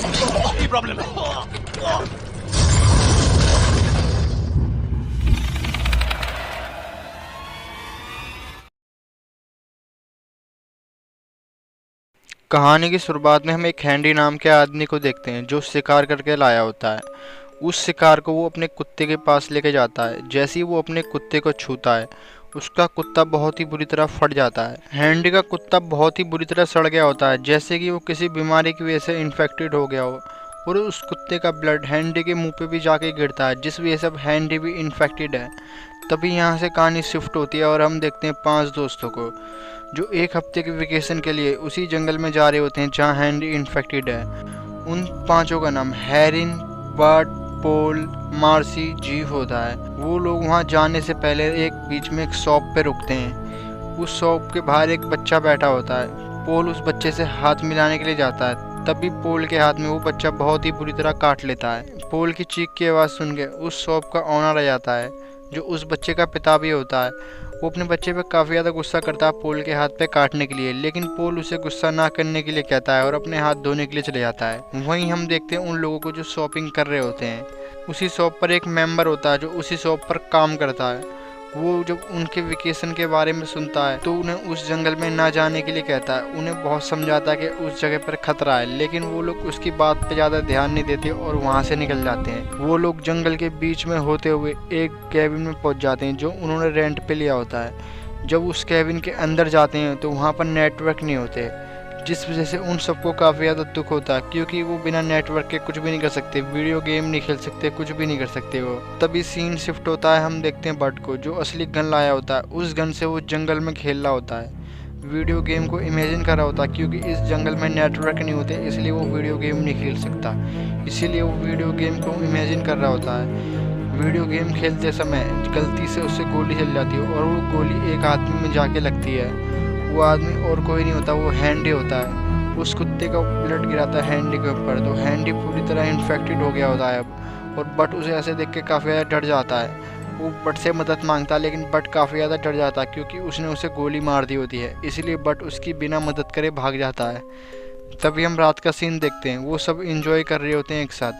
Problem है। कहानी की शुरुआत में हम एक हैंडी नाम के आदमी को देखते हैं जो शिकार करके लाया होता है। उस शिकार को वो अपने कुत्ते के पास लेके जाता है। जैसे ही वो अपने कुत्ते को छूता है, उसका कुत्ता बहुत ही बुरी तरह फट जाता है। हैंडी का कुत्ता बहुत ही बुरी तरह सड़ गया होता है, जैसे कि वो किसी बीमारी की वजह से इन्फेक्टेड हो गया हो। और उस कुत्ते का ब्लड हैंडी के मुंह पे भी जाके गिरता है, जिस वजह से अब हैंडी भी इन्फेक्टेड है। तभी यहाँ से कहानी शिफ्ट होती है और हम देखते हैं 5 दोस्तों को जो एक हफ्ते के वेकेशन के लिए उसी जंगल में जा रहे होते हैं जहाँ हैंडी इन्फेक्टेड है। उन 5 का नाम हैरिन, बर्ट, पोल, मार्सी, जीव होता है। वो लोग वहाँ जाने से पहले एक बीच में एक शॉप पे रुकते हैं। उस शॉप के बाहर एक बच्चा बैठा होता है। पोल उस बच्चे से हाथ मिलाने के लिए जाता है, तभी पोल के हाथ में वो बच्चा बहुत ही बुरी तरह काट लेता है। पोल की चीख की आवाज़ सुन के उस शॉप का ऑनर आ जाता है, जो उस बच्चे का पिता भी होता है। वो अपने बच्चे पे काफ़ी ज़्यादा गुस्सा करता है पोल के हाथ पे काटने के लिए, लेकिन पोल उसे गुस्सा ना करने के लिए कहता है और अपने हाथ धोने के लिए चले जाता है। वहीं हम देखते हैं उन लोगों को जो शॉपिंग कर रहे होते हैं। उसी शॉप पर एक मेंबर होता है जो उसी शॉप पर काम करता है। वो जब उनके वेकेशन के बारे में सुनता है तो उन्हें उस जंगल में ना जाने के लिए कहता है। उन्हें बहुत समझाता है कि उस जगह पर खतरा है, लेकिन वो लोग उसकी बात पे ज़्यादा ध्यान नहीं देते और वहाँ से निकल जाते हैं। वो लोग जंगल के बीच में होते हुए एक कैबिन में पहुँच जाते हैं जो उन्होंने रेंट पे लिया होता है। जब उस कैबिन के अंदर जाते हैं तो वहाँ पर नेटवर्क नहीं होते, जिस वजह से उन सबको काफ़ी ज़्यादा दुख होता है, क्योंकि वो बिना नेटवर्क के कुछ भी नहीं कर सकते, वीडियो गेम नहीं खेल सकते, कुछ भी नहीं कर सकते वो। तभी सीन शिफ्ट होता है, हम देखते हैं बर्ट को जो असली गन लाया होता है। उस गन से वो जंगल में खेल रहा होता है, वीडियो गेम को इमेजिन कर रहा होता है, क्योंकि इस जंगल में नेटवर्क नहीं होते इसलिए वो वीडियो गेम नहीं खेल सकता। इसीलिए वो वीडियो गेम को इमेजिन कर रहा होता है। वीडियो गेम खेलते समय गलती से उससे गोली चल जाती है और वो गोली एक आदमी में जाके लगती है। वो आदमी और कोई नहीं होता, वो हैंडी होता है। उस कुत्ते का ब्लड गिराता है हैंडी के ऊपर, तो हैंडी पूरी तरह इन्फेक्टेड हो गया होता है अब। और बट उसे ऐसे देख के काफ़ी ज़्यादा डर जाता है। वो बट से मदद मांगता है, लेकिन बट काफ़ी ज़्यादा डर जाता है क्योंकि उसने उसे गोली मार दी होती है। इसलिए बट उसकी बिना मदद करे भाग जाता है। तभी हम रात का सीन देखते हैं, वो सब इंजॉय कर रहे होते हैं एक साथ।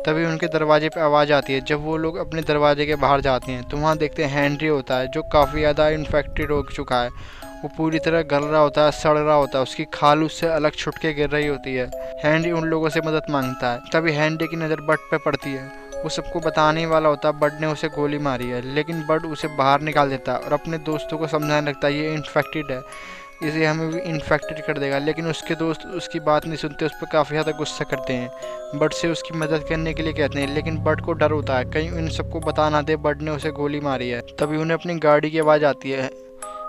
तभी उनके दरवाजे पे आवाज़ आती है। जब वो लोग अपने दरवाजे के बाहर जाते हैं तो वहाँ देखते हैं हैंनरी होता है जो काफ़ी ज़्यादा इन्फेक्टेड हो चुका है। वो पूरी तरह गल रहा होता है, सड़ रहा होता है, उसकी खाल उससे अलग छुट के गिर रही होती है। हैंनरी उन लोगों से मदद मांगता है। तभी हैंनरी की नज़र बट पे पड़ती है। वो सबको बताने वाला होता है बट ने उसे गोली मारी है, लेकिन बट उसे बाहर निकाल देता है और अपने दोस्तों को समझाने लगता है ये इन्फेक्टेड है, इसे हमें भी इन्फेक्टेड कर देगा। लेकिन उसके दोस्त उसकी बात नहीं सुनते, उस पर काफ़ी ज़्यादा गुस्सा करते हैं। बट से उसकी मदद करने के लिए कहते हैं, लेकिन बट को डर होता है कहीं इन सबको बता ना दे बट ने उसे गोली मारी है। तभी उन्हें अपनी गाड़ी की आवाज़ आती है।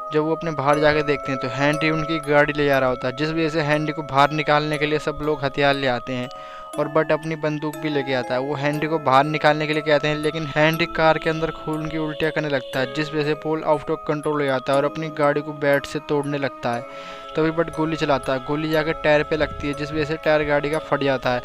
जब वो अपने बाहर जाके देखते हैं तो हैंनरी उनकी गाड़ी ले जा रहा होता है, जिस वजह से हैंनरी को बाहर निकालने के लिए सब लोग हथियार ले आते हैं और बट अपनी बंदूक भी लेके आता है। वो हैंनरी को बाहर निकालने के लिए कहते हैं, लेकिन हैंनरी कार के अंदर खून की उल्टियाँ करने लगता है, जिस वजह से पोल आउट ऑफ कंट्रोल हो जाता है और अपनी गाड़ी को बैट से तोड़ने लगता है। तभी बट गोली चलाता है, गोली जाकर टायर पे लगती है, जिस वजह से टायर गाड़ी का फट जाता है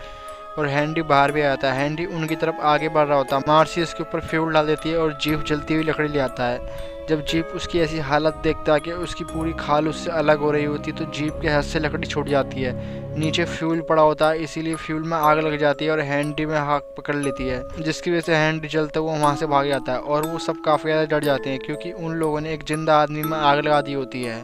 और हैंनरी बाहर भी आ जाता है। हैंनरी उनकी तरफ आगे बढ़ रहा होता है। मार्सी इसके ऊपर फ्यूल डाल देती है और जीप जलती हुई लकड़ी ले आता है। जब जीप उसकी ऐसी हालत देखता है कि उसकी पूरी खाल उससे अलग हो रही होती है तो जीप के हाथ से लकड़ी छूट जाती है। नीचे फ्यूल पड़ा होता है, इसीलिए फ्यूल में आग लग जाती है और हैंनरी में हाथ पकड़ लेती है, जिसकी वजह से हैंनरी जलता हुआ वहाँ से भाग जाता है। और वो सब काफ़ी ज़्यादा डर जाते हैं क्योंकि उन लोगों ने एक जिंदा आदमी में आग लगा दी होती है।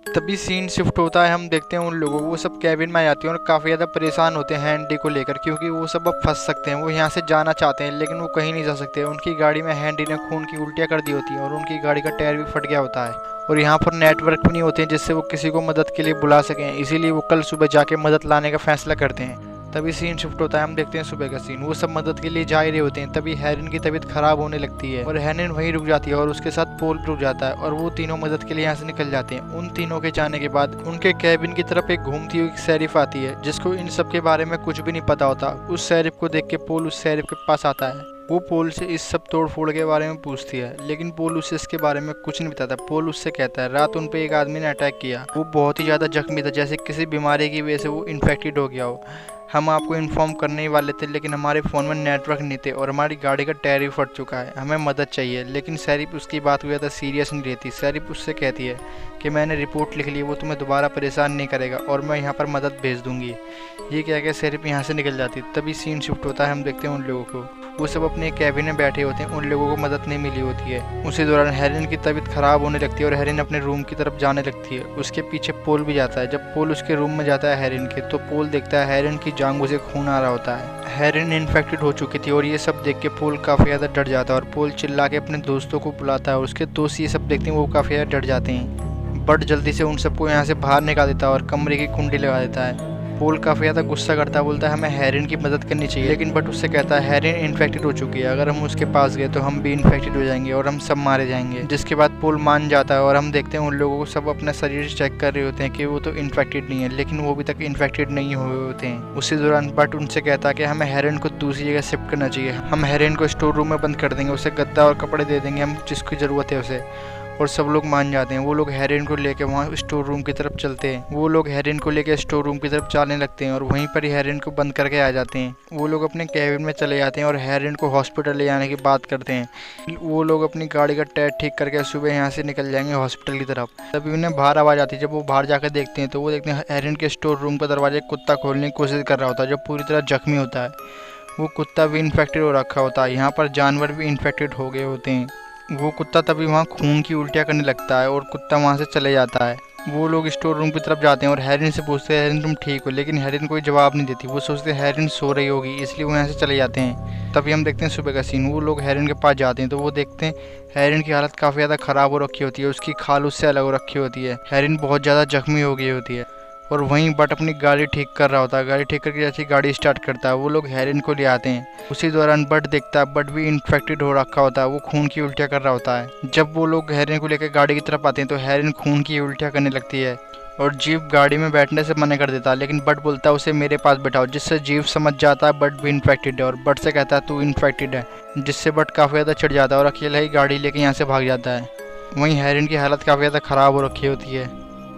तभी सीन शिफ्ट होता है, हम देखते हैं उन लोगों को, वो सब कैबिन में आ जाते हैं और काफ़ी ज़्यादा परेशान होते हैं हैंनरी को लेकर, क्योंकि वो सब अब फंस सकते हैं। वो यहाँ से जाना चाहते हैं लेकिन वो कहीं नहीं जा सकते। उनकी गाड़ी में हैंनरी ने खून की उल्टियाँ कर दी होती हैं और उनकी गाड़ी का टायर भी फट गया होता है और यहाँ पर नेटवर्क भी नहीं होते हैं जिससे वो किसी को मदद के लिए बुला सकें। इसीलिए वो कल सुबह जाके मदद लाने का फैसला करते हैं। तभी सीन शिफ्ट होता है, हम देखते हैं सुबह का सीन। वो सब मदद के लिए जा ही रहे होते हैं, तभी हैरिन की तबीयत खराब होने लगती है और हैरिन वहीं रुक जाती है और उसके साथ पोल रुक जाता है और वो तीनों मदद के लिए यहाँ से निकल जाते हैं। उन तीनों के जाने के बाद उनके कैबिन की तरफ एक घूमती हुई शेरिफ आती है जिसको इन सब के बारे में कुछ भी नहीं पता होता। उस शेरिफ को देख के पोल उस शेरिफ के पास आता है। वो पोल से इस सब तोड़ फोड़ के बारे में पूछती है, लेकिन पोल उसे इसके बारे में कुछ नहीं बताता। पोल उससे कहता है रात उन पे एक आदमी ने अटैक किया, वो बहुत ही ज़्यादा जख्मी था, जैसे किसी बीमारी की वजह से वो इन्फेक्टेड हो गया हो। हम आपको इन्फॉर्म करने ही वाले थे, लेकिन हमारे फ़ोन में नेटवर्क नहीं थे और हमारी गाड़ी का टायर भी फट चुका है, हमें मदद चाहिए। लेकिन शेरिफ उसकी बात को ज़्यादा सीरियस नहीं लेती। शेरिफ उससे कहती है कि मैंने रिपोर्ट लिख ली, वो तुम्हें दोबारा परेशान नहीं करेगा और मैं यहाँ पर मदद भेज दूँगी। ये कह के शेरिफ यहाँ से निकल जाती। तभी सीन शिफ्ट होता है, हम देखते हैं उन लोगों को, वो सब अपने कैबिन में बैठे होते हैं, उन लोगों को मदद नहीं मिली होती है। उसी दौरान हेरिन की तबीयत खराब होने लगती है और हेरिन अपने रूम की तरफ जाने लगती है। उसके पीछे पोल भी जाता है। जब पोल उसके रूम में जाता है हेरिन के, तो पोल देखता है हेरिन की जांघों से खून आ रहा होता है। हेरिन इन्फेक्टेड हो चुकी थी और ये सब देख के पोल काफ़ी ज़्यादा डर जाता है और पोल चिल्ला के अपने दोस्तों को बुलाता है और उसके दोस्त ये सब देखते हैं, वो काफ़ी ज़्यादा डर जाते हैं। बट जल्दी से उन सबको यहाँ से बाहर निकाल देता है और कमरे की कुंडी लगा देता है। पोल काफ़ी ज़्यादा गुस्सा करता है, बोलता है हमें हेरिन की मदद करनी चाहिए, लेकिन बट उससे कहता है हेरिन इन्फेक्टेड हो चुकी है, अगर हम उसके पास गए तो हम भी इन्फेक्टेड हो जाएंगे और हम सब मारे जाएंगे। जिसके बाद पोल मान जाता है और हम देखते हैं उन लोगों को सब अपना शरीर चेक कर रहे होते हैं कि वो तो इन्फेक्टेड नहीं है, लेकिन वो अभी तक इन्फेक्टेड नहीं हुए होते हैं। उसी दौरान बट उनसे कहता है कि हमें हेरिन को दूसरी जगह शिफ्ट करना चाहिए, हम हेरिन को स्टोर रूम में बंद कर देंगे, उसे गद्दा और कपड़े दे देंगे, हम जिसकी ज़रूरत है उसे। और सब लोग मान जाते हैं। वो लोग हेरिन को लेकर वहाँ स्टोर रूम की तरफ चलते हैं। वो लोग हेरिन को लेकर स्टोर रूम की तरफ चलने लगते हैं और वहीं पर ही हेरिन को बंद करके आ जाते हैं। वो लोग अपने कैबिन में चले जाते हैं और हेरिन को हॉस्पिटल ले जाने की बात करते हैं। वो लोग अपनी गाड़ी का टायर ठीक करके सुबह यहाँ से निकल जाएंगे हॉस्पिटल की तरफ। तभी उन्हें बाहर आवाज़ आती है। जब वो बाहर जाकर देखते हैं तो वो देखते हैं हेरिन के स्टोर रूम का दरवाजा कुत्ता खोलने की कोशिश कर रहा होता है, जो पूरी तरह जख्मी होता है। वो कुत्ता भी इन्फेक्टेड हो रखा होता है। यहाँ पर जानवर भी इन्फेक्टेड हो गए होते हैं। वो कुत्ता तभी वहाँ खून की उल्टियाँ करने लगता है और कुत्ता वहाँ से चले जाता है। वो लोग स्टोर रूम की तरफ जाते हैं और हेरिन से पूछते हैं हेरिन तुम ठीक हो, लेकिन हेरिन कोई जवाब नहीं देती। वो सोचते हैं हेरिन सो रही होगी, इसलिए वो यहाँ से चले जाते हैं। तभी हम देखते हैं सुबह का सीन। वो लोग हेरिन के पास जाते हैं तो वो देखते हैं हेरिन की हालत काफ़ी ज़्यादा ख़राब हो रखी होती है, उसकी खाल उससे अलग हो रखी होती है, हेरिन बहुत ज़्यादा जख्मी हो गई होती है। और वहीं बट अपनी गाड़ी ठीक कर रहा होता है। गाड़ी ठीक करके जैसे गाड़ी स्टार्ट करता है वो लोग हेरिन को ले आते हैं। उसी दौरान बट देखता है बट भी इन्फेक्टेड हो रखा होता है, वो खून की उल्टियाँ कर रहा होता है। जब वो लोग हेरिन को लेकर गाड़ी की तरफ आते हैं तो हेरिन खून की उल्टियाँ करने लगती है और जीव गाड़ी में बैठने से मना कर देता है, लेकिन बट बोलता है उसे मेरे पास बैठाओ, जिससे जीव समझ जाता है बट भी इन्फेक्टेड है और बट से कहता है तू इन्फेक्टेड है, जिससे बट काफ़ी ज़्यादा चिढ़ जाता है और अकेला ही गाड़ी लेके यहाँ से भाग जाता है। वहीं हेरिन की हालत काफ़ी ज़्यादा ख़राब हो रखी होती है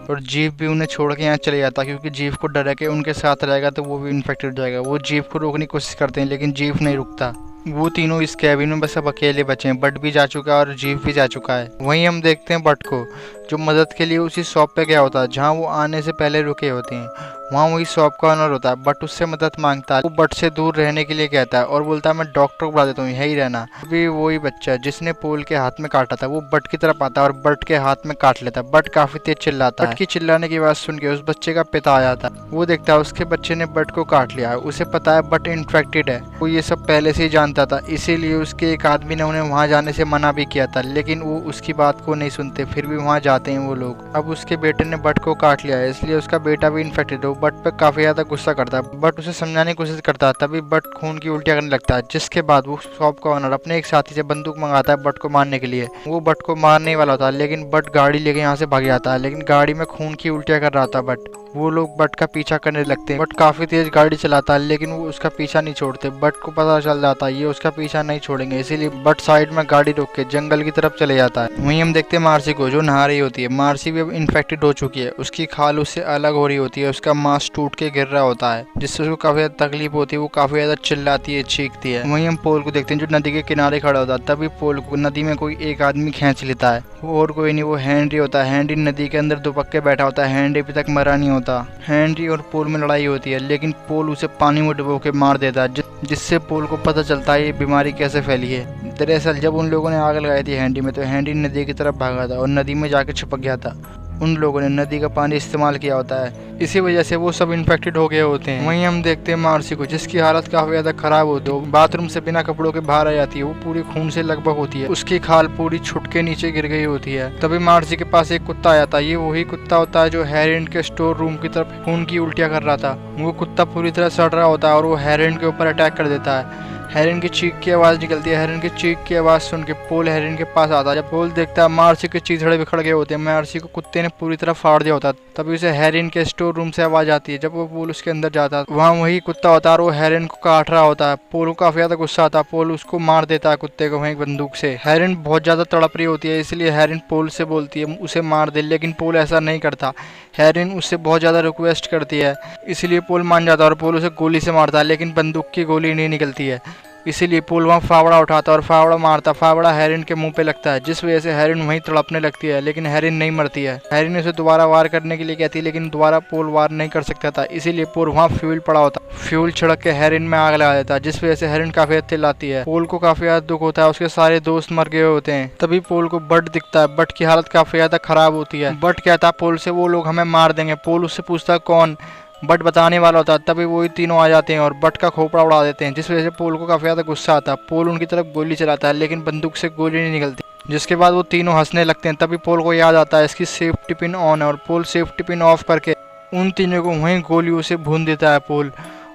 और जीव भी उन्हें छोड़ के यहाँ चले जाता है, क्योंकि जीव को डर है कि उनके साथ रहेगा तो वो भी इन्फेक्टेड हो जाएगा। वो जीव को रोकने की कोशिश करते हैं लेकिन जीव नहीं रुकता। वो तीनों इस कैबिन में बस अब अकेले बचे हैं। बट भी जा चुका है और जीव भी जा चुका है। वहीं हम देखते हैं बट को, जो मदद के लिए उसी शॉप पे गया होता है जहाँ वो आने से पहले रुके होते हैं। वहाँ वही शॉप का ऑनर होता है। बट उससे मदद मांगता है। वो बट से दूर रहने के लिए कहता है और बोलता है मैं डॉक्टर को बुला देता हूँ, यहीं रहना। अभी वही बच्चा जिसने पोल के हाथ में काटा था वो बट की तरफ आता है और बट के हाथ में काट लेता है। बट काफी तेज चिल्लाता है। बट की चिल्लाने की आवाज सुन के उस बच्चे का पिता आ जाता है। वो देखता है उसके बच्चे ने बट को काट लिया है। उसे पता है बट इन्फेक्टेड है। वो ये सब पहले से ही जानता था, इसीलिए उसके एक आदमी ने उन्हें वहाँ जाने से मना भी किया था, लेकिन वो उसकी बात को नहीं सुनते, फिर भी वहाँ जाते हैं वो लोग। अब उसके बेटे ने बट को काट लिया है, इसलिए उसका बेटा भी इन्फेक्टेड है। बट पे काफी ज्यादा गुस्सा करता है। बट उसे समझाने की कोशिश करता है, तभी बट खून की उल्टियाँ करने लगता है। जिसके बाद वो शॉप का ऑनर अपने एक साथी से बंदूक मंगाता है बट को मारने के लिए। वो बट को मारने ही वाला होता है, लेकिन बट गाड़ी लेके यहाँ से भाग जाता है। लेकिन गाड़ी में खून की उल्टियाँ कर रहा था बट। वो लोग बट का पीछा करने लगते हैं। बट काफी तेज गाड़ी चलाता है, लेकिन वो उसका पीछा नहीं छोड़ते। बट को पता चल जाता है ये उसका पीछा नहीं छोड़ेंगे, इसीलिए बट साइड में गाड़ी रोक के जंगल की तरफ चले जाता है। वहीं हम देखते हैं मार्सी को, जो नहा रही होती है। मार्सी भी अब इन्फेक्टेड हो चुकी है। उसकी खाल उससे अलग हो रही होती है, उसका मांस टूट के गिर रहा होता है, जिससे उसको काफी ज्यादा तकलीफ होती है। वो काफी ज्यादा चिल्लाती है, चीखती है। वहीं हम पोल को देखते हैं, जो नदी के किनारे खड़ा होता है। तभी पोल को नदी में कोई एक आदमी खींच लेता है। और कोई नहीं, वो हेनरी होता है। हेनरी नदी के अंदर दुबक बैठा होता है। हेनरी अभी तक मरा नहीं होता। हेनरी और पोल में लड़ाई होती है, लेकिन पोल उसे पानी में डुबो के मार देता है, जिससे पोल को पता चलता है ये बीमारी कैसे फैली है। दरअसल जब उन लोगों ने आग लगाई थी हेनरी में, तो हेनरी नदी की तरफ भागा था और नदी में जाके छिपक गया था। उन लोगों ने नदी का पानी इस्तेमाल किया होता है, इसी वजह से वो सब इन्फेक्टेड हो गए होते हैं। वहीं हम देखते हैं मार्सी को, जिसकी हालत काफी ज्यादा खराब होती है। बाथरूम से बिना कपड़ों के बाहर आ जाती है। वो पूरी खून से लगभग होती है। उसकी खाल पूरी छुट के नीचे गिर गई होती है। तभी मार्सी के पास एक कुत्ता आया था। ये वही कुत्ता होता है जो हेरिन के स्टोर रूम की तरफ खून की उल्टियाँ कर रहा था। वो कुत्ता पूरी तरह सड़ रहा होता है और वो हेरिन के ऊपर अटैक कर देता है। हैरिन की चीख की आवाज़ निकलती है। हैरिन की चीख की आवाज़ सुन के पोल हैरिन के पास आता है। जब पोल देखता है मार्सी के चीथड़े बिखर गए होते हैं, मार्सी को कुत्ते ने पूरी तरह फाड़ दिया होता है। तभी उसे हैरिन के स्टोर रूम से आवाज़ आती है। जब वो पोल उसके अंदर जाता है वहाँ वही कुत्ता होता है और वो हैरिन को काट रहा होता है। पोल को काफ़ी ज़्यादा गुस्सा आता है। पोल उसको मार देता है कुत्ते को वहीं बंदूक से। हैरिन बहुत ज़्यादा तड़प रही होती है, इसलिए हैरिन पोल से बोलती है उसे मार दे, लेकिन पोल ऐसा नहीं करता। हैरिन उससे बहुत ज़्यादा रिक्वेस्ट करती है, इसलिए पोल मान जाता है और पोल उसे गोली से मारता है, लेकिन बंदूक की गोली नहीं निकलती है। इसीलिए पोल वहाँ फावड़ा उठाता है और फावड़ा मारता। फावड़ा हैरिन के मुंह पे लगता है, जिस वजह से हैरिन वहीं तड़पने लगती है, लेकिन हैरिन नहीं मरती है। हैरिन उसे दोबारा वार करने के लिए कहती है, लेकिन दोबारा पोल वार नहीं कर सकता था, इसीलिए पोल वहाँ फ्यूल पड़ा होता। फ्यूल छिड़क के हैरिन में आग लगा देता है, जिस वजह से हैरिन काफी चिल्लाती है। पोल को काफी ज्यादा दुख होता है, उसके सारे दोस्त मर गए होते हैं। तभी पोल को बट दिखता है। बट की हालत काफी ज्यादा खराब होती है। बट कहता है पोल से वो लोग हमें मार देंगे। पोल उससे पूछता है कौन। बट बताने वाला होता है। तभी वही तीनों आ जाते हैं और बट का खोपड़ा उड़ा देते हैं, जिस वजह से पोल को काफी ज्यादा गुस्सा आता है। पोल उनकी तरफ गोली चलाता है, लेकिन बंदूक से गोली नहीं निकलती, जिसके बाद वो तीनों हंसने लगते हैं। तभी पोल को याद आता है इसकी सेफ्टी पिन ऑन है और पोल सेफ्टी पिन ऑफ करके उन तीनों को वहीं गोलियों से भून देता है पोल।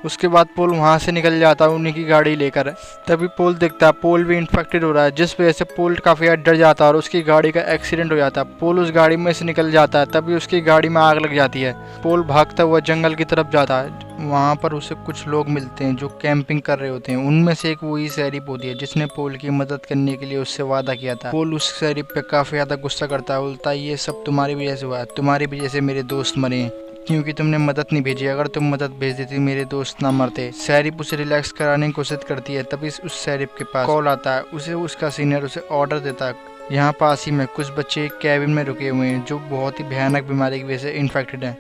उसके बाद पोल वहाँ से निकल जाता है उन्हीं की गाड़ी लेकर। तभी पोल देखता है पोल भी इन्फेक्टेड हो रहा है, जिस वजह से पोल काफ़ी डर जाता है और उसकी गाड़ी का एक्सीडेंट हो जाता है। पोल उस गाड़ी में से निकल जाता है, तभी उसकी गाड़ी में आग लग जाती है। पोल भागता हुआ जंगल की तरफ जाता है। वहाँ पर उसे कुछ लोग मिलते हैं जो कैंपिंग कर रहे होते हैं। उनमें से एक वही शरीफ होती है जिसने पोल की मदद करने के लिए उससे वादा किया था। पोल उस शरीफ पे काफ़ी ज़्यादा गुस्सा करता है, बोलता है ये सब तुम्हारी वजह से हुआ है, तुम्हारी वजह से मेरे दोस्त मरे क्योंकि तुमने मदद नहीं भेजी। अगर तुम मदद भेज देती मेरे दोस्त ना मरते। शरीफ उसे रिलैक्स कराने की कोशिश करती है। तभी उस शरीफ के पास कॉल आता है। उसे उसका सीनियर उसे ऑर्डर देता है, यहाँ पास ही में कुछ बच्चे एक कैबिन में रुके हुए हैं जो बहुत ही भयानक बीमारी की वजह से इन्फेक्टेड हैं,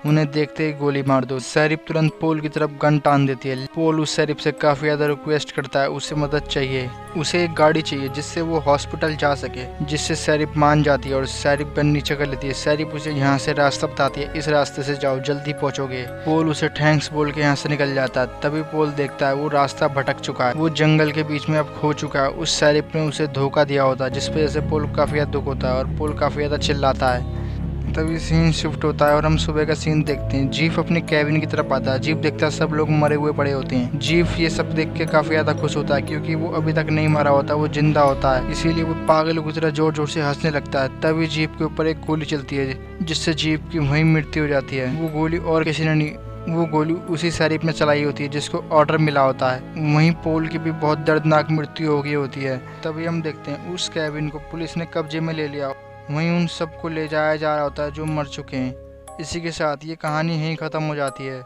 उन्हें देखते ही गोली मार दो। शरीफ तुरंत पोल की तरफ गन टान देती है। पोल उस शरीफ से काफी ज्यादा रिक्वेस्ट करता है, उसे मदद चाहिए, उसे एक गाड़ी चाहिए जिससे वो हॉस्पिटल जा सके, जिससे शरीफ मान जाती है और शरीफ गन नीचे कर लेती है। शरीफ उसे यहाँ से रास्ता बताती है, इस रास्ते से जाओ जल्दी पहुंचोगे। पोल उसे थैंक्स बोल के यहाँ से निकल जाता है। तभी पोल देखता है वो रास्ता भटक चुका है, वो जंगल के बीच में अब खो चुका है। उस शरीफ ने उसे धोखा दिया होता है, जिस वजह से पोल काफी ज्यादा दुख होता है और पोल काफी ज्यादा चिल्लाता है। तभी सीन शिफ्ट होता है और हम सुबह का सीन देखते हैं। जीफ अपने कैबिन की तरफ आता है। जीफ देखता है सब लोग मरे हुए पड़े होते हैं। जीफ ये सब देख के काफी ज्यादा खुश होता है, क्योंकि वो अभी तक नहीं मरा होता, वो जिंदा होता है, इसीलिए वो पागल की तरह जोर जोर से हंसने लगता है। तभी जीफ के ऊपर एक गोली चलती है, जिससे जीफ की वहीं मृत्यु हो जाती है। वो गोली और किसी ने नहीं, वो गोली उसी शरीफ में चलाई होती है जिसको ऑर्डर मिला होता है। वहीं पोल की भी बहुत दर्दनाक मृत्यु हो गई होती है। तभी हम देखते हैं उस कैबिन को पुलिस ने कब्जे में ले लिया, वहीं उन सबको ले जाया जा रहा होता है जो मर चुके हैं। इसी के साथ ये कहानी यहीं ख़त्म हो जाती है।